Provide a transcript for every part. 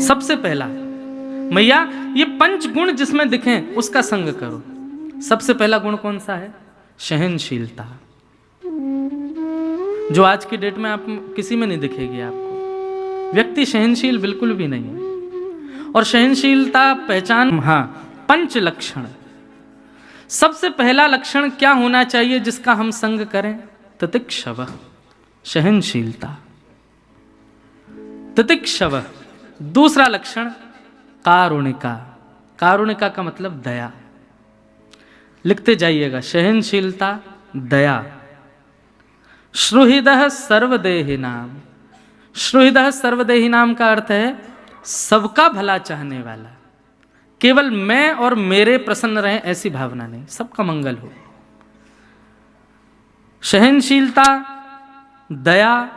सबसे पहला मैया ये 5 गुण जिसमें दिखें उसका संग करो। सबसे पहला गुण कौन सा है? सहनशीलता, जो आज की डेट में आप किसी में नहीं दिखेगी। आपको व्यक्ति सहनशील बिल्कुल भी नहीं है। और सहनशीलता पहचान, हाँ, 5 लक्षण। सबसे पहला लक्षण क्या होना चाहिए जिसका हम संग करें? तितिक्षव, सहनशीलता, तितिक्षव। दूसरा लक्षण कारुणिका, कारुणिका का मतलब दया। लिखते जाइएगा, सहनशीलता, दया। श्रुहृदः सर्वदेहिनाम, श्रुहृदः सर्वदेहिनाम का अर्थ है सबका भला चाहने वाला। केवल मैं और मेरे प्रसन्न रहे ऐसी भावना नहीं, सबका मंगल हो। सहनशीलता, दया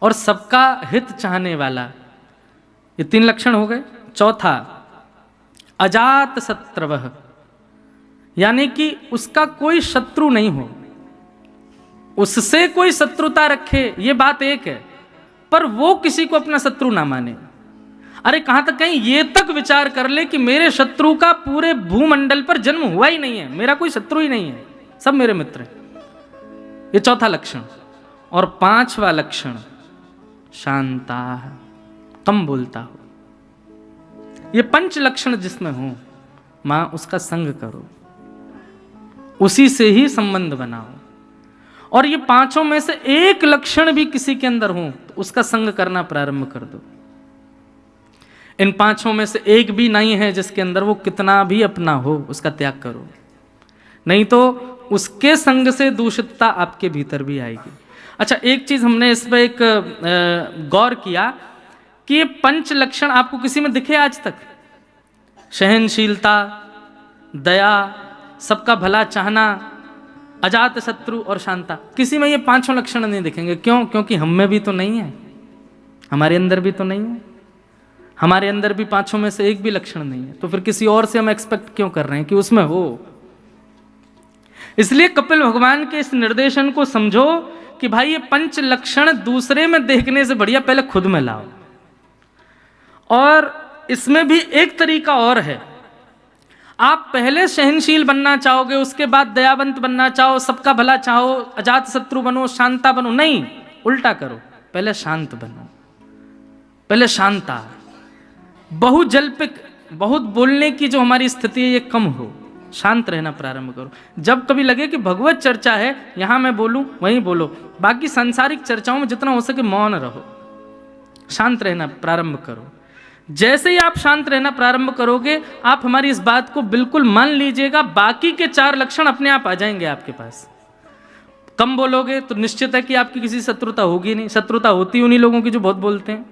और सबका हित चाहने वाला, ये 3 लक्षण हो गए। चौथा अजात शत्रवः, यानी कि उसका कोई शत्रु नहीं हो, उससे कोई शत्रुता रखे ये बात एक है, पर वो किसी को अपना शत्रु ना माने। अरे कहां तक कहीं ये तक विचार कर ले कि मेरे शत्रु का पूरे भूमंडल पर जन्म हुआ ही नहीं है, मेरा कोई शत्रु ही नहीं है, सब मेरे मित्र हैं। ये चौथा लक्षण। और 5वां लक्षण शांता, कम बोलता हो। ये 5 लक्षण जिसमें हो मां उसका संग करो, उसी से ही संबंध बनाओ। और ये 5 में से एक लक्षण भी किसी के अंदर हो तो उसका संग करना प्रारंभ कर दो। इन 5 में से एक भी नहीं है जिसके अंदर, वो कितना भी अपना हो उसका त्याग करो, नहीं तो उसके संग से दूषितता आपके भीतर भी आएगी। अच्छा, एक चीज हमने इस पर एक गौर किया कि ये 5 लक्षण आपको किसी में दिखे आज तक? सहनशीलता, दया, सबका भला चाहना, अजात शत्रु और शांता, किसी में ये 5 लक्षण नहीं दिखेंगे। क्यों? क्योंकि हम में भी तो नहीं है, हमारे अंदर भी तो नहीं है, हमारे अंदर भी 5 में से एक भी लक्षण नहीं है। तो फिर किसी और से हम एक्सपेक्ट क्यों कर रहे हैं कि उसमें हो? इसलिए कपिल भगवान के इस निर्देशन को समझो कि भाई ये 5 लक्षण दूसरे में देखने से बढ़िया पहले खुद में लाओ। और इसमें भी एक तरीका और है, आप पहले सहनशील बनना चाहोगे, उसके बाद दयावंत बनना चाहो, सबका भला चाहो, अजात शत्रु बनो, शांता बनो, नहीं, उल्टा करो, पहले शांत बनो, पहले शांता। बहुजल्पिक, बहुत बोलने की जो हमारी स्थिति है ये कम हो, शांत रहना प्रारंभ करो। जब कभी लगे कि भगवत चर्चा है, यहां मैं बोलूं वहीं बोलो, बाकी सांसारिक चर्चाओं में जितना हो सके मौन रहो, शांत रहना प्रारंभ करो। जैसे ही आप शांत रहना प्रारंभ करोगे, आप हमारी इस बात को बिल्कुल मान लीजिएगा, बाकी के 4 लक्षण अपने आप आ जाएंगे आपके पास। कम बोलोगे तो निश्चित है कि आपकी किसी शत्रुता होगी नहीं। शत्रुता होती उन्हीं लोगों की जो बहुत बोलते हैं,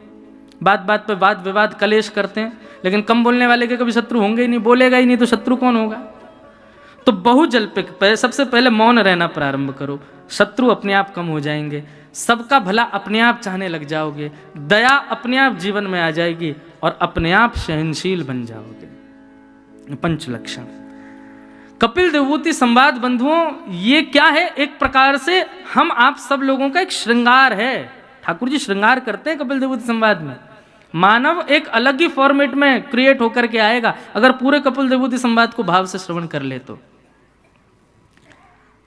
बात बात पे वाद विवाद कलेश करते हैं, लेकिन कम बोलने वाले के कभी शत्रु होंगे ही नहीं, बोलेगा ही नहीं तो शत्रु कौन होगा? तो बहुजल्पिक, सबसे पहले मौन रहना प्रारंभ करो, शत्रु अपने आप कम हो जाएंगे, सबका भला अपने आप चाहने लग जाओगे, दया अपने आप जीवन में आ जाएगी और अपने आप सहनशील बन जाओगे। 5 लक्षण कपिल देवभूति संवाद बंधुओं, ये क्या है? एक प्रकार से हम आप सब लोगों का एक श्रृंगार है। ठाकुर जी श्रृंगार करते हैं कपिल देवभूति संवाद में। मानव एक अलग ही फॉर्मेट में क्रिएट होकर के आएगा अगर पूरे कपिल देवभूति संवाद को भाव से श्रवण कर ले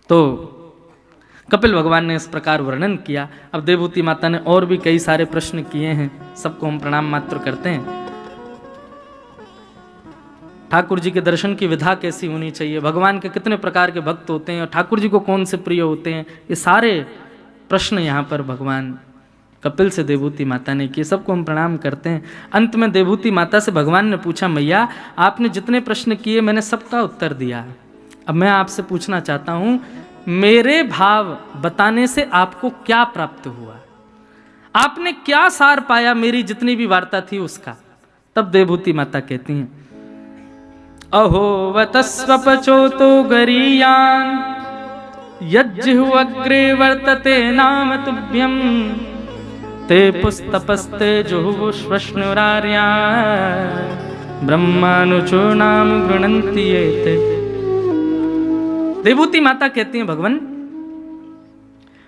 तो कपिल भगवान ने इस प्रकार वर्णन किया। अब देवभूति माता ने और भी कई सारे प्रश्न किए हैं, सबको हम प्रणाम मात्र करते हैं। ठाकुर जी के दर्शन की विधा कैसी होनी चाहिए, भगवान के कितने प्रकार के भक्त होते हैं और ठाकुर जी को कौन से प्रिय होते हैं, ये सारे प्रश्न यहाँ पर भगवान कपिल से देवभूति माता ने किए, सबको हम प्रणाम करते हैं। अंत में देवभूति माता से भगवान ने पूछा, मैया आपने जितने प्रश्न किए मैंने सबका उत्तर दिया, अब मैं आपसे पूछना चाहता हूँ मेरे भाव बताने से आपको क्या प्राप्त हुआ, आपने क्या सार पाया मेरी जितनी भी वार्ता थी उसका। तब देवभूति माता कहती हैं, अहो वतस्वपचोतो गरीयान यज्जहु अग्रे वर्तते नाम तुभ्यम ते पुस्तपस्ते जुहु श्वश्नुरार्या ब्रह्मानुचो नाम गृणन्ति एते। देवभूति माता कहती हैं, भगवान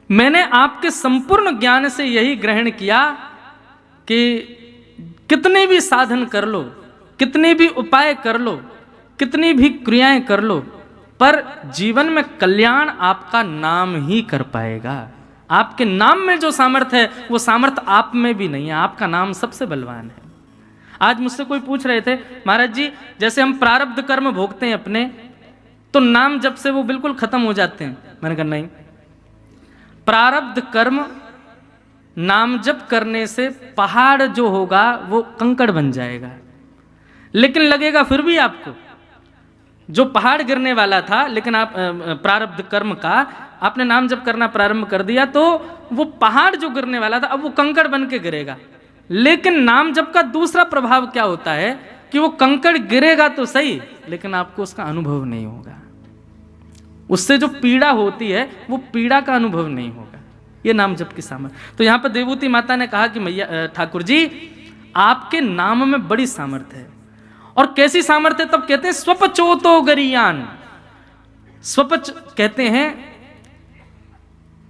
मैंने आपके संपूर्ण ज्ञान से यही ग्रहण किया कि कितने भी साधन कर लो, कितने भी उपाय कर लो, कितनी भी क्रियाएं कर लो, पर जीवन में कल्याण आपका नाम ही कर पाएगा। आपके नाम में जो सामर्थ्य है वो सामर्थ्य आप में भी नहीं है। आपका नाम सबसे बलवान है। आज मुझसे कोई पूछ रहे थे, महाराज जी जैसे हम प्रारब्ध कर्म भोगते हैं अपने, तो नाम जब से वो बिल्कुल खत्म हो जाते हैं। मैंने कहा नहीं, प्रारब्ध कर्म नाम जप करने से पहाड़ जो होगा वो कंकड़ बन जाएगा, लेकिन लगेगा फिर भी आपको। जो पहाड़ गिरने वाला था, लेकिन आप प्रारब्ध कर्म का आपने नाम जप करना प्रारंभ कर दिया, तो वो पहाड़ जो गिरने वाला था अब वो कंकड़ बन के गिरेगा। लेकिन नाम जप का दूसरा प्रभाव क्या होता है कि वो कंकड़ गिरेगा तो सही, लेकिन आपको उसका अनुभव नहीं होगा। उससे जो पीड़ा होती है वो पीड़ा का अनुभव नहीं होगा। ये नाम जप की सामर्थ्य। तो यहां पर देवूती माता ने कहा कि मैया ठाकुर जी आपके नाम में बड़ी सामर्थ्य है। और कैसी सामर्थ्य? तब कहते हैं स्वपचोतो गरियान। स्वपच कहते हैं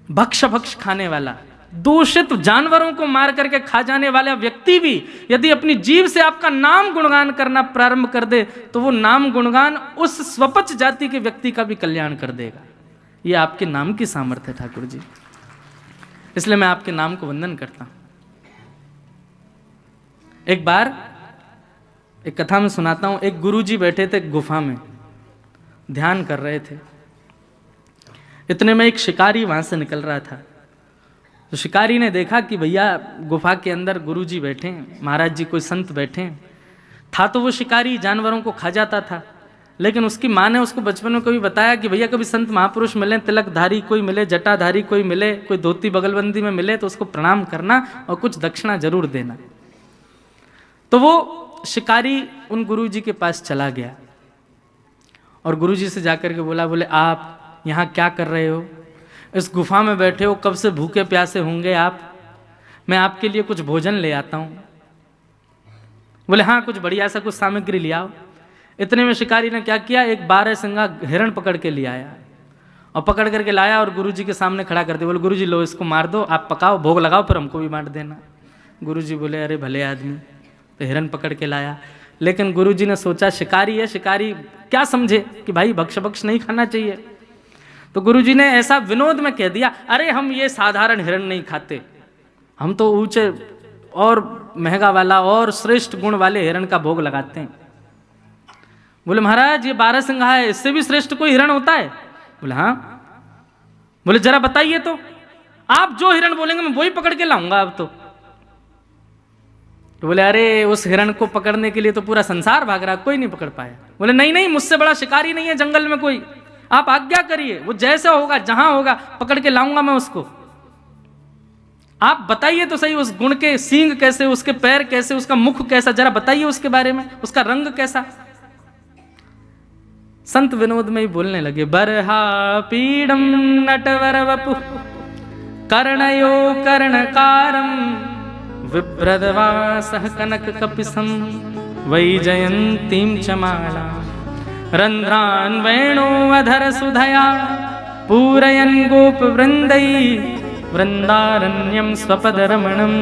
भक्ष खाने वाला, दूषित जानवरों को मार करके खा जाने वाला व्यक्ति भी यदि अपनी जीभ से आपका नाम गुणगान करना प्रारंभ कर दे तो वो नाम गुणगान उस स्वपच जाति के व्यक्ति का भी कल्याण कर देगा। ये आपके नाम की सामर्थ्य है ठाकुर जी, इसलिए मैं आपके नाम को वंदन करता हूं। एक बार एक कथा में सुनाता हूं। एक गुरुजी बैठे थे गुफा में, ध्यान कर रहे थे। इतने में एक शिकारी वहां से निकल रहा था। तो शिकारी ने देखा कि भैया गुफा के अंदर गुरुजी बैठे हैं, महाराज जी कोई संत बैठे हैं। था तो वो शिकारी जानवरों को खा जाता था, लेकिन उसकी माँ ने उसको बचपन में कभी बताया कि भैया कभी संत महापुरुष मिले, तिलकधारी कोई मिले, जटाधारी कोई मिले, कोई धोती बगलबंदी में मिले तो उसको प्रणाम करना और कुछ दक्षिणा जरूर देना। तो वो शिकारी उन गुरुजी के पास चला गया और गुरुजी से जाकर के बोले आप यहाँ क्या कर रहे हो? इस गुफा में बैठे हो, कब से भूखे प्यासे होंगे आप, मैं आपके लिए कुछ भोजन ले आता हूँ। बोले हाँ कुछ बढ़िया सा कुछ सामग्री ले आओ। इतने में शिकारी ने क्या किया, एक 12 सिंगा हिरण पकड़ के ले आया और पकड़ करके लाया और गुरुजी के सामने खड़ा कर दिया। बोले गुरुजी लो इसको मार दो, आप पकाओ, भोग लगाओ, फिर हमको भी बांट देना। गुरुजी बोले अरे भले आदमी, तो हिरण पकड़ के लाया। लेकिन गुरुजी ने सोचा शिकारी है, शिकारी क्या समझे कि भाई भक्ष नहीं खाना चाहिए। तो गुरुजी ने ऐसा विनोद में कह दिया, अरे हम ये साधारण हिरण नहीं खाते, हम तो ऊंचे और महंगा वाला और श्रेष्ठ गुण वाले हिरण का भोग लगाते हैं। बोले महाराज ये 12 सिंघा है, इससे भी श्रेष्ठ कोई हिरण होता है? बोले हाँ। बोले जरा बताइए तो, आप जो हिरण बोलेंगे मैं वही पकड़ के लाऊंगा अब तो बोले अरे उस हिरण को पकड़ने के लिए तो पूरा संसार भाग रहा, कोई नहीं पकड़ पाया। बोले नहीं मुझसे बड़ा शिकारी नहीं है जंगल में कोई, आप आज्ञा करिए, वो जैसा होगा जहां होगा पकड़ के लाऊंगा मैं उसको। आप बताइए तो सही उस गुण के सींग कैसे, उसके पैर कैसे, उसका मुख कैसा, जरा बताइए उसके बारे में, उसका रंग कैसा। संत विनोद में ही बोलने लगे, बरहा पीडम नटवर वपु कर्णयो कर्णकारम विभ्रदवासः कनक कपिसं वैजयन्तीं च माला रन्ध्रान् वेणो अधर सुधया पूरयन् गोपवृन्दै वृन्दारण्यं स्वपदरमणं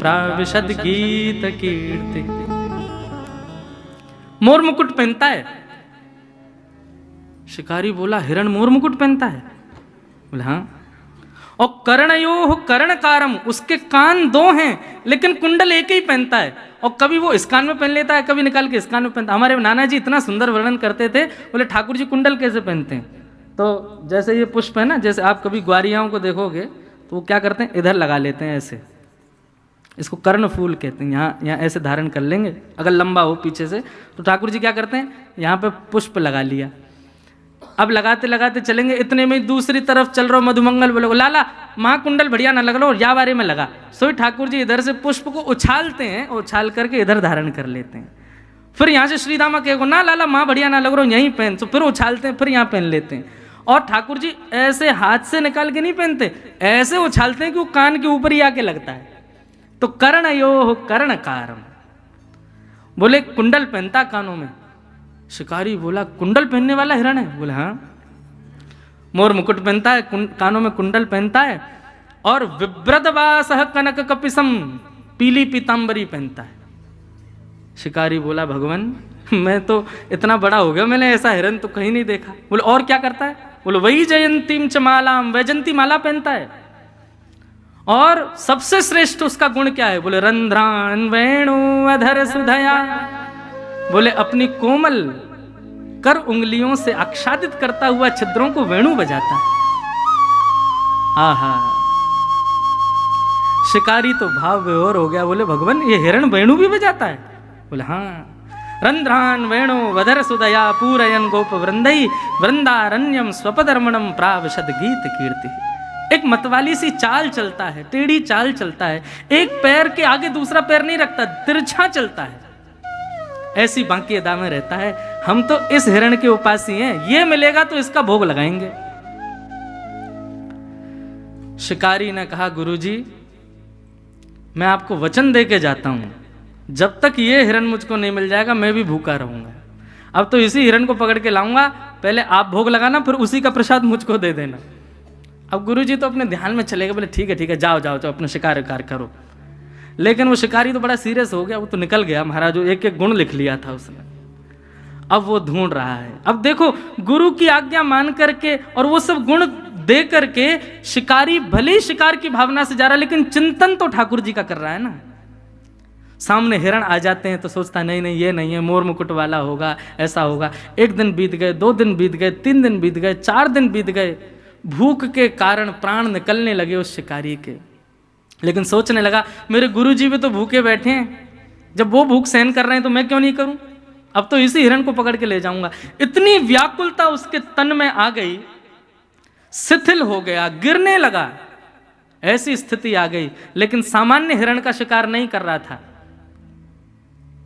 प्राविशद गीत कीर्ति। मोर मुकुट पहनता है? शिकारी बोला हिरण मोर मुकुट पहनता है? बोला हाँ। और कर्णयोः कर्णकारम, उसके कान 2 हैं लेकिन कुंडल एक ही पहनता है, और कभी वो इस कान में पहन लेता है, कभी निकाल के इस कान में पहनता है। हमारे नाना जी इतना सुंदर वर्णन करते थे, बोले ठाकुर जी कुंडल कैसे पहनते हैं? तो जैसे ये पुष्प है ना, जैसे आप कभी ग्वारियाओं को देखोगे तो वो क्या करते हैं, इधर लगा लेते हैं ऐसे, इसको कर्ण फूल कहते हैं। यहाँ ऐसे धारण कर लेंगे, अगर लंबा हो पीछे से, तो ठाकुर जी क्या करते हैं, यहाँ पे पुष्प लगा लिया। अब लगाते लगाते चलेंगे, इतने में दूसरी तरफ चल रहा मधुमंगल बोले लाला महाकुंडल बढ़िया ना लग लो, या बारे में लगा। सोई ठाकुर जी इधर से पुष्प को उछालते हैं, उछाल करके इधर धारण कर लेते हैं। फिर यहाँ से श्रीदामा कहेगो ना लाला माँ बढ़िया ना लग रहा, यहीं पहन, तो फिर उछालते हैं, फिर यहाँ पहन लेते हैं। और ठाकुर जी ऐसे हाथ से निकाल के नहीं पहनते, ऐसे उछालते हैं कि वो कान के ऊपर ही आके लगता है। तो कर्णयोः कर्णकारम, बोले कुंडल पहनता कानों में। शिकारी बोला कुंडल पहनने वाला हिरण है? बोले हाँ। मोर मुकुट पहनता है, कानों में कुंडल पहनता है, और विभ्रदवासः कनक कपिसम, पीली पीतांबरी पहनता है। शिकारी बोला भगवान मैं तो इतना बड़ा हो गया, मैंने ऐसा हिरन तो कहीं नहीं देखा। बोले और क्या करता है? बोले वही जयंतीम च मालाम, वैजंती माला पहनता है। और सबसे श्रेष्ठ उसका गुण क्या है? बोले रंध्रान वेणु अधर सुधया, बोले अपनी कोमल कर उंगलियों से आच्छादित करता हुआ छिद्रों को वेणु बजाता है। आहा, शिकारी तो भाव विभोर हो गया। बोले भगवान ये हिरण वेणु भी बजाता है? बोले हाँ। रंध्रान वेणु वधर सुदया पूरयन गोप वृंदई वृंदारण्यम स्वपदर्मणम प्रावशद गीत कीर्ति। एक मतवाली सी चाल चलता है, टेढ़ी चाल चलता है, एक पैर के आगे दूसरा पैर नहीं रखता, तिरछा चलता है, ऐसी बांकी अदा में रहता है। हम तो इस हिरण के उपासी हैं, ये मिलेगा तो इसका भोग लगाएंगे। शिकारी ने कहा गुरुजी मैं आपको वचन दे के जाता हूं, जब तक ये हिरण मुझको नहीं मिल जाएगा मैं भी भूखा रहूंगा। अब तो इसी हिरण को पकड़ के लाऊंगा, पहले आप भोग लगाना फिर उसी का प्रसाद मुझको दे देना। अब गुरुजी तो अपने ध्यान में चले गए, बोले ठीक है जाओ जाओ तो अपना शिकार करो। लेकिन वो शिकारी तो बड़ा सीरियस हो गया, वो तो निकल गया महाराज, जो एक एक गुण लिख लिया था उसने। अब वो ढूंढ रहा है। अब देखो गुरु की आज्ञा मान करके और वो सब गुण दे करके शिकारी भले ही शिकार की भावना से जा रहा है, लेकिन चिंतन तो ठाकुर जी का कर रहा है ना। सामने हिरण आ जाते हैं तो सोचता नहीं नहीं ये नहीं है, मोर मुकुट वाला होगा, ऐसा होगा। एक दिन बीत गए, 2 दिन बीत गए, 3 दिन बीत गए, 4 दिन बीत गए। भूख के कारण प्राण निकलने लगे उस शिकारी के, लेकिन सोचने लगा मेरे गुरुजी भी तो भूखे बैठे हैं, जब वो भूख सहन कर रहे हैं तो मैं क्यों नहीं करूं। अब तो इसी हिरण को पकड़ के ले जाऊंगा। इतनी व्याकुलता उसके तन में आ गई, शिथिल हो गया, गिरने लगा, ऐसी स्थिति आ गई। लेकिन सामान्य हिरण का शिकार नहीं कर रहा था।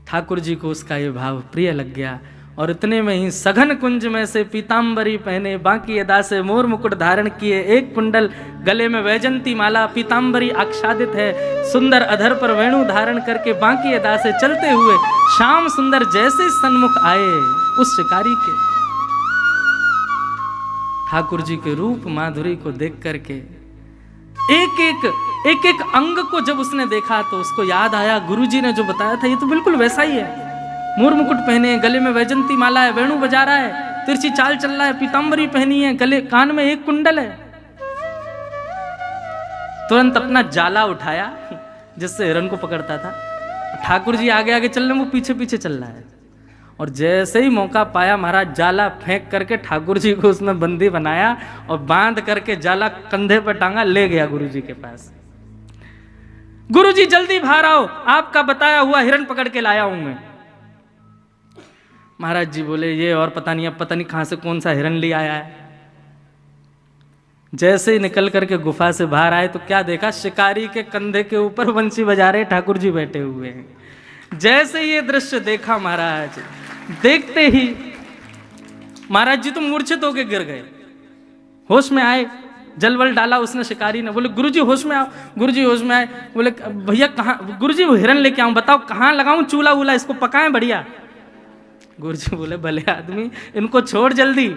ठाकुर जी को उसका ये भाव प्रिय लग गया और इतने में ही सघन कुंज में से पीतांबरी पहने, बांकी अदा से मोर मुकुट धारण किए, एक कुंडल गले में वैजंती माला, पीतांबरी आच्छादित है, सुंदर अधर पर वेणु धारण करके बांकी अदा से चलते हुए श्याम सुंदर जैसे सन्मुख आए उस शिकारी के। ठाकुर जी के रूप माधुरी को देख करके एक एक अंग को जब उसने देखा तो उसको याद आया गुरुजी ने जो बताया था, ये तो बिल्कुल वैसा ही है। मोर मुकुट पहने, गले में वैजंती माला है, वेणु बजा रहा है, तिरछी चाल चल रहा है, पीतांबरी पहनी है, गले कान में एक कुंडल है। तुरंत अपना जाला उठाया जिससे हिरण को पकड़ता था। ठाकुर जी आगे आगे चल रहे, वो पीछे पीछे चल रहा है। और जैसे ही मौका पाया महाराज जाला फेंक करके ठाकुर जी को उसमें बंदी बनाया और बांध करके जाला कंधे पर टांगा, ले गया गुरु जी के पास। गुरु जी जल्दी बाहर आओ, आपका बताया हुआ हिरण पकड़ के लाया हूं मैं। महाराज जी बोले ये और पता नहीं, अब पता नहीं कहां से कौन सा हिरण ले आया है। जैसे ही निकल करके गुफा से बाहर आए तो क्या देखा, शिकारी के कंधे के ऊपर बंसी बजा रहे ठाकुर जी बैठे हुए हैं। जैसे ये दृश्य देखा महाराज, देखते ही महाराज जी तो मूर्छित होके गिर गए, होश में आए, जलवल डाला उसने शिकारी ने। बोले गुरुजी होश में आओ। गुरुजी होश में आए, बोले भैया कहाँ, गुरुजी वो हिरण लेके आऊं, बताओ कहाँ लगाऊं चूल्हा वूल्हा, इसको पकाएं बढ़िया। गुरुजी बोले भले आदमी, इनको छोड़ जल्दी।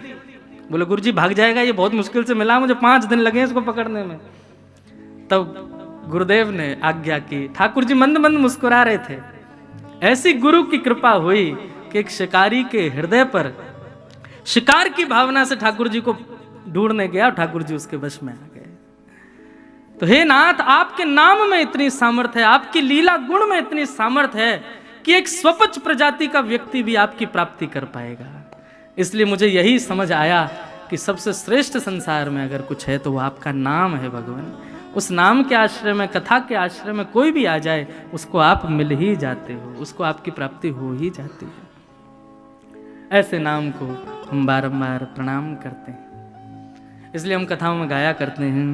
बोले गुरुजी भाग जाएगा, ये बहुत मुश्किल से मिला, मुझे 5 दिन लगे इसको पकड़ने में। तब गुरुदेव ने आज्ञा की। ठाकुर जी मंद मंद मुस्कुरा रहे थे। ऐसी गुरु की कृपा हुई कि एक शिकारी के हृदय पर शिकार की भावना से ठाकुर जी को ढूंढने गया और ठाकुर जी उसके वश में आ गए। तो हे नाथ, आपके नाम में इतनी सामर्थ्य है, आपकी लीला गुण में इतनी सामर्थ्य है कि एक स्वपच प्रजाति का व्यक्ति भी आपकी प्राप्ति कर पाएगा। इसलिए मुझे यही समझ आया कि सबसे श्रेष्ठ संसार में अगर कुछ है तो वो आपका नाम है भगवान। उस नाम के आश्रय में, कथा के आश्रय में कोई भी आ जाए उसको आप मिल ही जाते हो, उसको आपकी प्राप्ति हो ही जाती है। ऐसे नाम को हम बारंबार प्रणाम करते हैं। इसलिए हम कथाओं में गाया करते हैं,